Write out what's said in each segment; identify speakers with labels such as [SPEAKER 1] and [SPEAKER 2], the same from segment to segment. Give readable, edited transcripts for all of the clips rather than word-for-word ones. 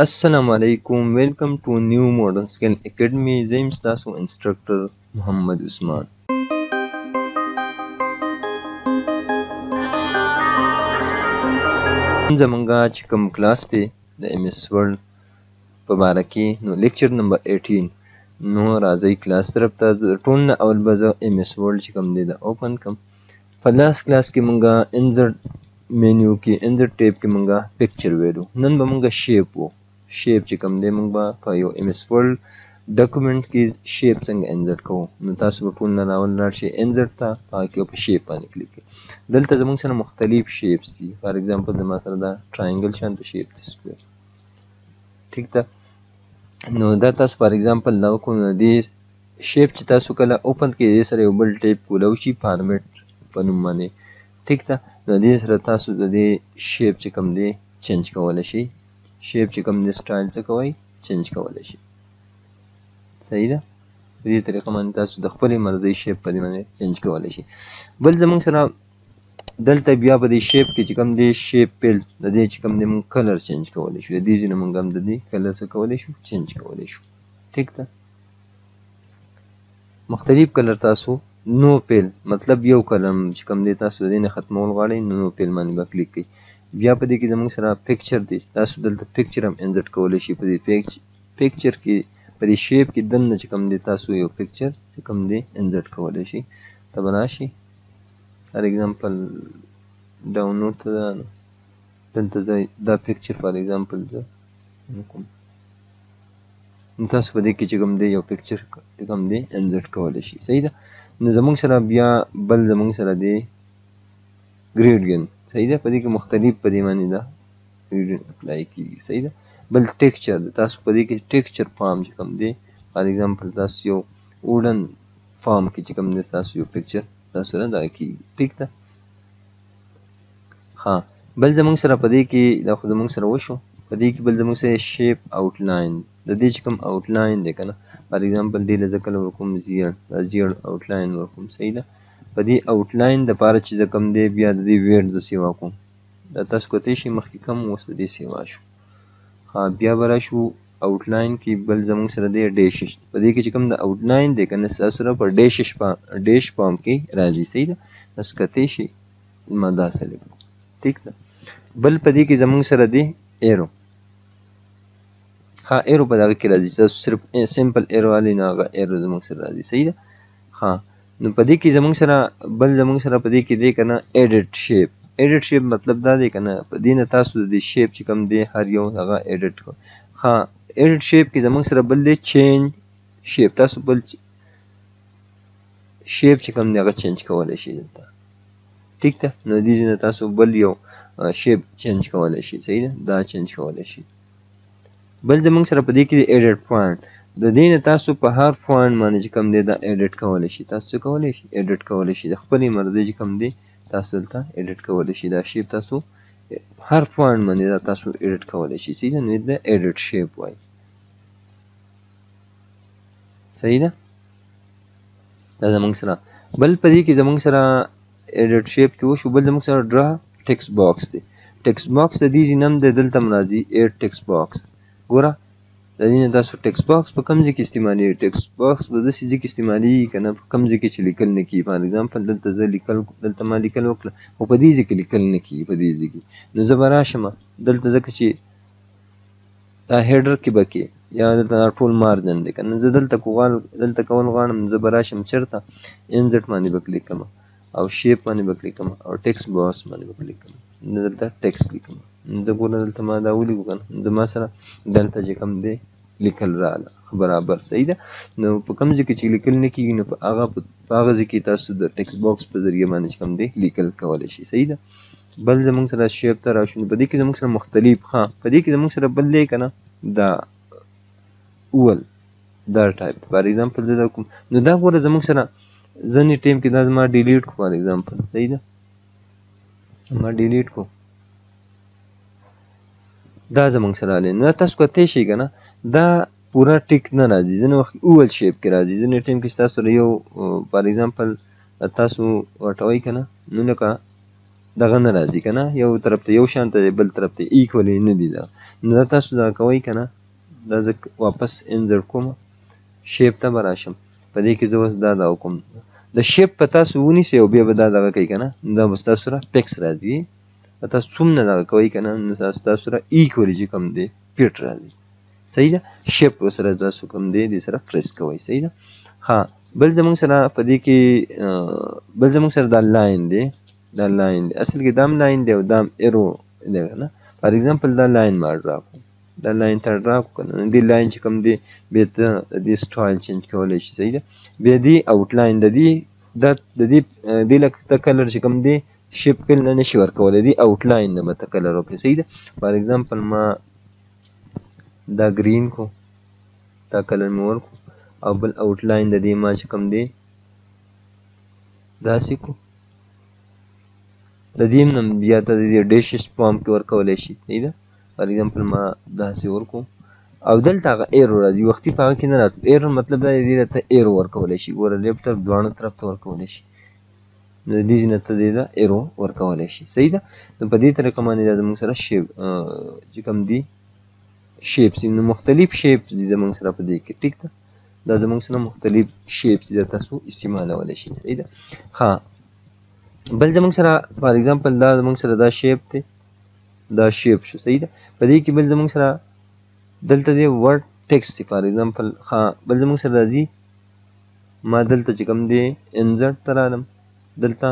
[SPEAKER 1] السلام علیکم ویلکم ټو نیو ماډرن سکل اکیډمي. زه یم ستاسو انسټرکټر محمد عثمان. زمونږه چې کوم کلاس دی د ایم ایس ورډ په باره کې نو لیکچر نمبر 18 نو راځئ کلاس طرف ته. ټول نه اول به زه ایم ایس ورډ چې کوم دی دا اوپن کړم. په لاست کلاس کې مونږه انزرټ مینیو کې انزرټ ټیب کې مونږه پکچر ویلو. نن به مونږه شیپ وو. شیپ چې کوم دی مونږ به په یو ایم ایس ورډ ډاکومنټ کې شیپ څنګه انزرټ کوو. نو تاسو به ټول نه راول لاړ شئ انزرټ ته، هغه کې په شیپ باندې کلیک کړئ. دلته زموږ سره مختلف شیپس دي. فار ایگزامپل زما سره دا ټرائنګل شانته شیپ دی، سکویر. ٹھیک ده. نو دا تاسو فار ایگزامپل نو کوم دې شیپ چې تاسو کله اوپن کې دې سره یو بل ټیپ کولو شي فارمیټ په نوم باندې. ٹھیک ده. نو دې سره تاسو د دې شیپ چې کوم دی چینج کولی شئ. شیپ چې کوم دی سټایل څه کوئ چینج کولی شئ. صحیح ده. په دې طریقه باندې تاسو د خپلې مرضۍ شیپ په دې باندې چینج کولی شئ. بل زموږ سره دلته بیا په دې شیپ کې چې کوم دی شیپ پیل د دې چې کوم دی موږ کلر چینج کولی شو. د دې ځینې موږ هم د دې کلر څه کولی شو چینج کولی شو. ٹھیک ده. مختلف کلر تاسو نو پیل مطلب یو کلر چې کوم دی تاسو د دې نه ختمول غواړئ نو پیل باندې به کلیک کړئ. بیا په دې کې زموږ سره پکچر دی. تاسو دلته پکچر هم انزرټ کولی شئ. په دې پکچر کې په دې شیپ کې دننه چې کوم دی تاسو یو پکچر چې کوم دی انزرټ کولی شئ. ته به راشئ فار ایگزامپل ډاونلوډ ته دلته زه دا پکچر فار ایگزامپل زه کوم. نو تاسو په دې کې چې کوم دی یو پکچر چې کوم دی انزرټ کولی شئ. صحیح ده. نو زموږ سره بیا بل زموږ سره دی ګریډین. صحیح ده. په دې کې مختلف په دې باندې دا ګریډین اپلای کېږي. صحیح ده. بل ټیکسچر دی. تاسو په دې کې ټیکسچر فارم چې کوم دی فار ایگزامپل تاسو یو ووډن فارم کې چې کوم دی تاسو یو پکچر تاسو سره دا کېږي. ټیک ده. ها بل زموږ سره په دې کې دا خو زموږ سره وشو. په دې کې بل زموږ سره شیپ آوټلاین د دې چې کوم آوټلاین دی که نه فار ایگزامپل دې له زه کله ورکوم زیړ دا زیړ آوټلاین ورکوم. صحیح ده. په دې آوټلاین دپاره چې زه کوم دی بیا د دې ویډ زه سیوا کوم. دا تاسو کولی شئ مخکې کم اوس د دې سیوا شو. ها بیا به راشو آوټلاین کې بل زموږ سره دی ډیشش. په دې کې چې کوم د آوټلاین دی که نه ستاسو سره په ډیش فارم کې راځي. صحیح ده. تاسو کتی شئ ما دا سلیکټ کړو. ٹھیک ده. بل په دې کې زموږ سره دی ایرو. ها ایرو په دغه کې راځي. تاسو صرف سمپل ایرو والي نو هغه ایرو زموږ سره راځي. صحیح ده. ها نو په دې کې زموږ سره بل زموږ سره په دې کې دی که نه ایډیټ شیپ. ایډیټ شیپ مطلب دا دی که نه په دې نه تاسو د شیپ چې کوم دی هر یو هغه ایډیټ کړو. ها ایډیټ شیپ کې زموږ سره بل دی چینج شیپ. تاسو بل شیپ چې کوم دی هغه چینج کولی شئ دلته. ٹھیک ده. نو دې ځینې تاسو بل یو شیپ چینج کولی شئ. صحیح ده. دا چینج کولی شئ. بل زموږ سره په دې کې د ایډیټ فونټ د دې نه تاسو په هر فونټ باندې چې کوم دی دا ایډیټ کولی شئ. تاسو څه کولی شئ ایډیټ کولی شئ. د خپلې مرضۍ چې کوم دی تاسو دلته ایډیټ کولی شئ. دا شیپ تاسو هر فونټ باندې دا تاسو ایډیټ کولی شئ. صحیح ده. نو د ایډیټ شیپ وایي. صحیح ده. دا زموږ سره بل په دې کې زموږ سره ایډیټ شیپ کې وشو. بل زموږ سره ډرا ټیکسټ باکس دی. ټیکسټ باکس د دې ځینې هم دی دلته هم راځي ایډ ټیکسټ باکس. ګوره د دې نه تاسو ټیکسټ باکس په کوم ځای کې استعمالېږي. ټیکسټ باکس په داسې ځای کې استعمالېږي که نه په کوم ځای کې چې لیکل نه کېږي. فار ایگزامپل دلته زه لیکل دلته ما لیکل وکړه خو په دې ځای کې لیکل نه کېږي. په دې ځای کې نو زه به راشم دلته ځکه چې دا هیډر کې به کې یا دلته دا ټول مارجن دی که نه زه دلته کول غواړم زه به راشم چېرته انزرټ باندې به کلیک کړم او شیپ باندې به کلیک کړم او ټیکسټ باکس باندې به کلیک کړم. نو دلته ټیکسټ لیکم. زه ګوره دلته ما دا ولیکو که نه زما سره دلته چې کوم دی لیکل راغله برابر. صحیح ده. نو په کوم ځای کې چې لیکل نه کېږي نو په هغه ځای کې تاسو د ټیکسټ باکس په ذریعه باندې چې کوم دی لیکل کولی شئ. صحیح ده. بل زموږ سره شیپ ته راشو. په دې کې زموږ سره مختلف په دې کې زموږ سره بل دی که نه دا اول دا ټایپ فار ایگزامپل زه دا کوم. نو دا ګوره زموږ سره ځینې ټایم کې دا زما ډیلیټ کړو فار ایگزامپل. صحیح ده. ما ډیلیټ کړو دا زموږ سره راغلی. نو تاسو کولی شئ که نه دا پوره ټیک نه راځي. ځینې وخت اول شیپ کې راځي. ځینې ټایم کې ستاسو سره یو فار ایگزامپل تاسو وټوئ که نه نو لکه دغه نه راځي که نه، یو طرف ته یو شان ته دی بل طرف ته ایکولی نه دي دغه. نو دا تاسو دا کوئ که نه، دا زه واپس انزرټ کوم، شیپ ته به راشم. په دې کې زه اوس دا وکړم، د شیپ په تاسو ونیسئ او بیا به دا دغه کوئ که نه، دا به ستاسو سره پکس راځي. تاسو څومره دغه کوئ که نه، نو ستاسو سره ایکولی چې کوم دی پیټ راځي. صحیح ده. شیپ سره تاسو کوم دی دې سره پریس کوئ. صحیح ده. ها بل زموږ سره په دې کې بل زموږ سره دا لاین دی، دا لاین دی اصل کې دام لاین دی او دام ایرو دی که نه. فار ایگزامپل دا لاین ما ډرا کړو، دا لاین ته ډرا کړو که نه، دې لاین چې کوم دی بیا ته د دې سټایل چینج کولی شي. صحیح ده. بیا دې آوټ لاین د دې لکه ته کلر چې کوم دی شیپ پیل نه نشي ورکولی، دې آوټ لاین نه به ته کلر وکړې. صحیح ده. فار ایگزامپل ما دا گرین کو، دا کلر مې ورکو او بل آوټ لاین د دې ما چې کوم دی داسې کو، د دې نه بیا ته د دې ډیشز فارم کې ورکولی شي. صحیح ده. فار ایگزامپل ما داسې ورکو او دلته هغه ایرو راځي، وختي په هغه کې نه راتلو. ایرو مطلب دا دی دې ته ایرو ورکولی شي، ګوره لیفټ طرف دواړه طرف ته ورکولی شي، نو د دې نه ته دې ته ایرو ورکولی شي. صحیح ده. نو په دې طریقه باندې دا زموږ سره شیپ چې کوم دی شیپس، نو مختلف شیپس دي زموږ سره په دې کې. ټیک ده. دا زموږ سره مختلف شیپس دي تاسو استعمالولی شئ. صحیح ده. ها بل زموږ سره فار ایگزامپل دا زموږ سره دا شیپ دی، دا شیپ شو. صحیح ده. په دې کې بل زموږ سره دلته دی ورډ ټیکسټ دی. فار ایگزامپل ها بل زموږ سره راځي، ما دلته چې کوم دی انزرټ ته رالم، دلته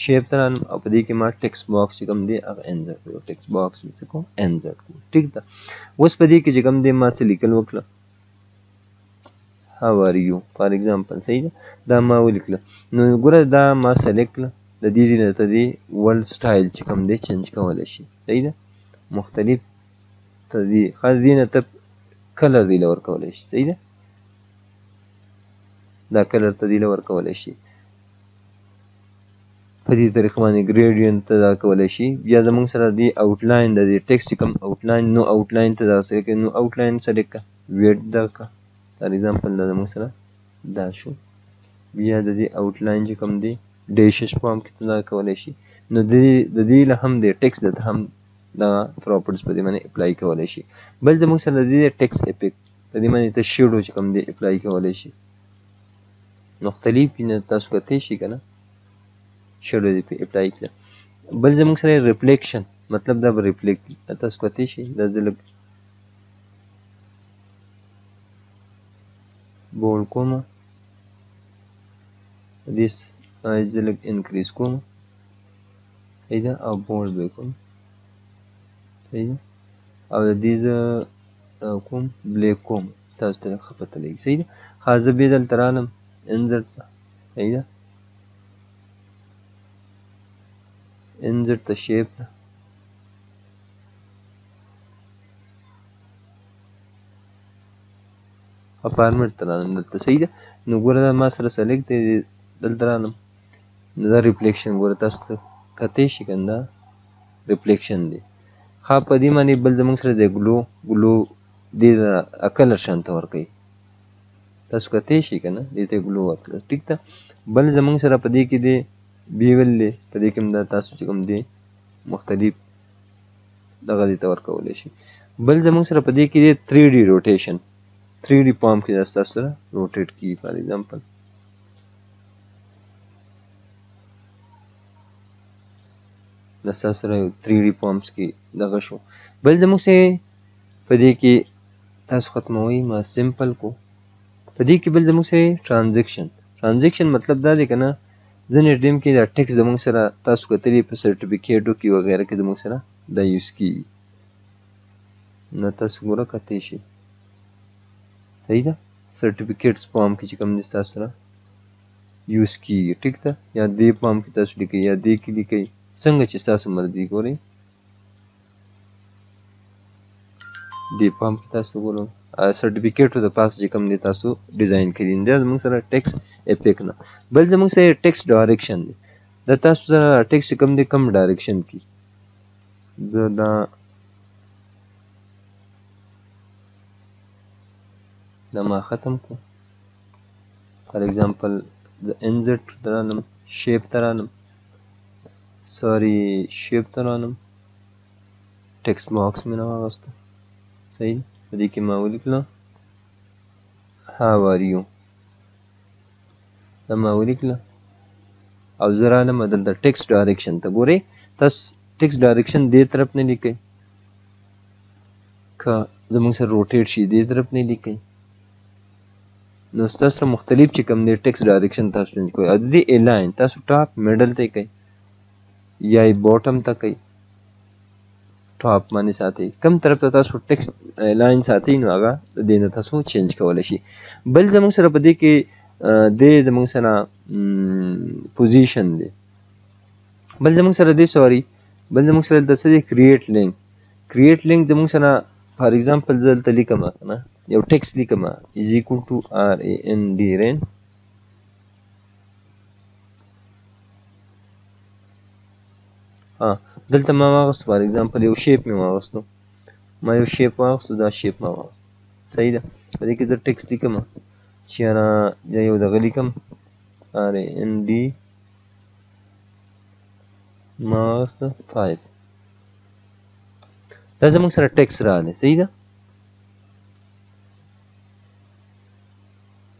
[SPEAKER 1] شیپ ته رالم او په دې کې ما ټیکسټ باکس چې کوم دی هغه انزرټ کړو، ټیکسټ باکس مې څه کړو انزرټ کړو. ټیک ده. اوس په دې کې چې کوم دی ما څه لیکل وکړه، how are you فار ایگزامپل. صحیح ده. دا ما ولیکله، نو ګوره دا ما سلیکټ کړه، د دې ځای نه ته دې ورلډ سټایل چې کوم دی چینج کولی شي. صحیح ده. مختلف ته دې دې نه ته کلر دی له ورکولی شي. صحیح ده. دا کلر ته دی له ورکولی شي. په دې طریقه باندې ګریډینټ ته دا کولی شي. بیا زموږ سره دی آوټ لاین د دې ټیکسټ چې کوم آوټ لاین، نو آوټ لاین ته دا سلیکټ کړئ، نو آوټ لاین سلیکټ کړه، ویډ دا کړه. فار ایگزامپل دا زموږ سره دا شو. بیا د دې آوټ لاین چې کوم دی ډیشز فارم کې ته دا کولی شي. نو د دې له هم د ټیکسټ د هم دا پراپرټیز په دې باندې اپلای کولی شي. بل زموږ سره د دې ټیکسټ افیکټ په دې باندې ته شیډو چې کوم دی اپلای کولی شي. مختلف تاسو کتلی شي که نه، شیډو دې پې اپلای کړه. بل زموږ سره ریفلیکشن، مطلب دا به ریفلیکټ تاسو کتلی شي. دا زه لږ بولډ کوم، دې سایز زه لږ انکریز کوم. صحیح ده. او بولډ به کوم. صحیح ده. او د دې زه کوم بلیک کوم، تاسو ته ښه پته لګي. صحیح ده. ها زه بیا دلته رالم انزرټ ته. صحیح ده. انزرټ ته شیپ ده، فارمټ ته رالم دلته. صحیح ده. نو ګوره دا ما سره سلیکټ دی، دلته رالم، نو دا ریفلیکشن ګوره تاسو ته کتلی شي که نه، دا ریفلیکشن دی. ښه په دې باندې بل زموږ سره دی ګلو دې ته کلر شان ته ورکوي، تاسو کتلی شي که نه، دې ته ګلو ورکړه. ټیک ده. بل زموږ سره په دې کې دی بیول دی، په دې کې هم دا تاسو چې کوم دی مختلف دغه دې ته ورکولی شي. بل زموږ سره په دې کې دی 3D روټیشن، 3D فارم کې دا ستاسو سره روټیټ کیږي. فار ایگزامپل دا ستاسو سره 3D فارمز کې دغه شو. بل زموږ سره په دې کې تاسو ختموئ، ما سمپل کو. په دې کې بل زموږ سره ټرانزیکشن مطلب دا دی که نه، ځینې ټایم کې دا ټیکس زموږ سره تاسو کتلي په سرټیفیکیټو کې وغیره کې زموږ سره دا یوز کیږي. نو تاسو ګوره کتلی شئ. صحیح ده. سرټیفیکیټس فارم کې چې کوم دی ستاسو سره یوز کیږي. ټیک ده. یا دې فارم کې تاسو لیکئ یا دې کې لیکئ، څنګه چې ستاسو مرضي. ګورئ دې فارم کې تاسو ګورئ سرټیفیکیټو د پاسه چې کوم دی تاسو ډیزاین کړي دا زموږ سره ټیکس افیکټ نه. بل زموږ سره ټیکس ډایرکشن دی، دا تاسو سره ټیکس کوم دی کم ډایرکشن کې. زه دا ما ختم کو. فار ایگزامپل د انزرټ ته رالم، شیپ ته رالم، سوري شیپ ته رالم ټیکسټ باکس مې راواغسته صحیح په دې کې ما ولیکله هاو آر یو دا ما ولیکله او زه رالم دلته ټیکسټ ډایرکشن ته ګورئ تاسو ټیکسټ ډایرکشن دې طرف نه لیکئ که زموږ سره روټیټ شي دې طرف نه لیکئ نو ستاسو سره مختلف چې کوم دی ټیکسټ ډایرکشن تاسو چینج کوئ او د دې الاین تاسو ټاپ میډل ته کوئ یا یې باټم ته کوئ ټاپ باندې ساتئ کوم طرف ته تاسو ټیکسټ الاین ساتئ نو هغه د دې نه تاسو چینج کولی شي بل زموږ سره په دې کې دی زموږ سره پوزیشن دی بل زموږ سره دی سوري بل زموږ سره دلته څه دی کریټ لینک کریټ لینک زموږ سره فار ایگزامپل زه دلته لیکم کنه یو ټیکسټ لیکم از ایکول ټو آر ای ان ډي رین دلته ما واغستو فار ایگزامپل یو شیپ مې واغستو ما یو شیپ واغستو دا شیپ ما واغستو صحیح ده په دې کې زه ټیکسټ لیکم چې یو دغه لیکم آر ای ان ډي ما واغسته 5 دا زموږ سره ټیکسټ راغلی صحیح ده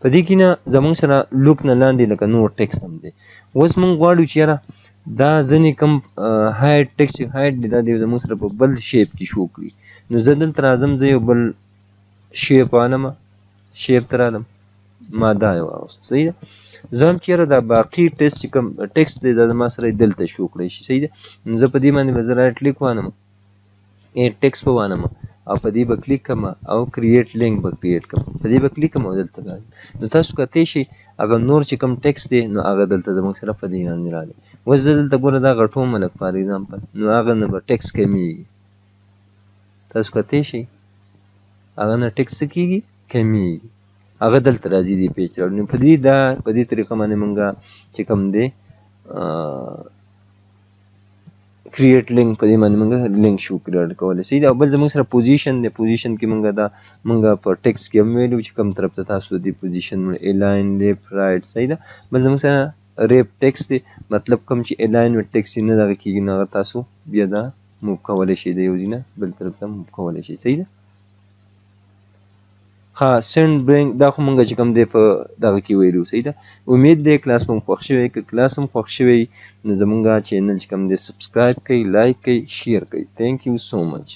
[SPEAKER 1] په دې کې نه زموږ سره لوک نه لاندې لکه نور ټیکسټ هم دی اوس موږ غواړو چې یاره دا ځینې کوم هایټ ټیکسټ هایټ دی دا دی زموږ سره په بل شیپ کې شو کړي نو زه دلته راځم زه یو بل شیپ وانم شیپ ته رالم ما دا یې واغوستو صحیح ده زه هم چېرې دا باقي ټیکسټ چې کوم ټیکسټ دی دا زما سره دلته شو کړی شي صحیح ده نو زه په دې باندې به زه رایټ کلیک وانم ټیکسټ به وانم او په دې به کلیک کړم او کریټ لینک به کریټ کړم په دې به کلیک کړم او دلته راځي نو تاسو کتلی شئ هغه نور چې کوم ټیکسټ دی نو هغه دلته زموږ سره په دې باندې راغلی اوس زه دلته ګوره دا غټوم لږ فار ایگزامپل نو هغه نه به ټیکسټ کمیږي تاسو کتلی شئ هغه نه ټیکسټ څه کیږي کمیږي هغه دلته راځي دې پیج ته نو په دې طریقه باندې موږ چې کوم دی کریټ لینک په دې باندې موږ لینک شو کریټ کولی صحیح ده او بل زموږ سره پوزیشن دی پوزیشن کې موږ په ټیکسټ کې هم ویلو چې کوم طرف ته تاسو دې پوزیشن الاین لیفت رایټ صحیح ده بل زموږ سره ریپ ټیکسټ دی مطلب کوم چې الاین و ټیکسټ نه دغه کېږي نو هغه تاسو بیا دا موو کولی شئ د یو ځای نه بل طرف ته موو کولی شئ صحیح ده ها سینډ برینګ دا خو مونږ چې کوم دی په دغه کې ویلو صحیح ده امید دی کلاس مو خوښ شوی که کلاس هم خوښ شوی نو زمونږ چینل چې کوم دی سبسکرایب کړئ لایک کړئ شیر کړئ تھینک یو سو مچ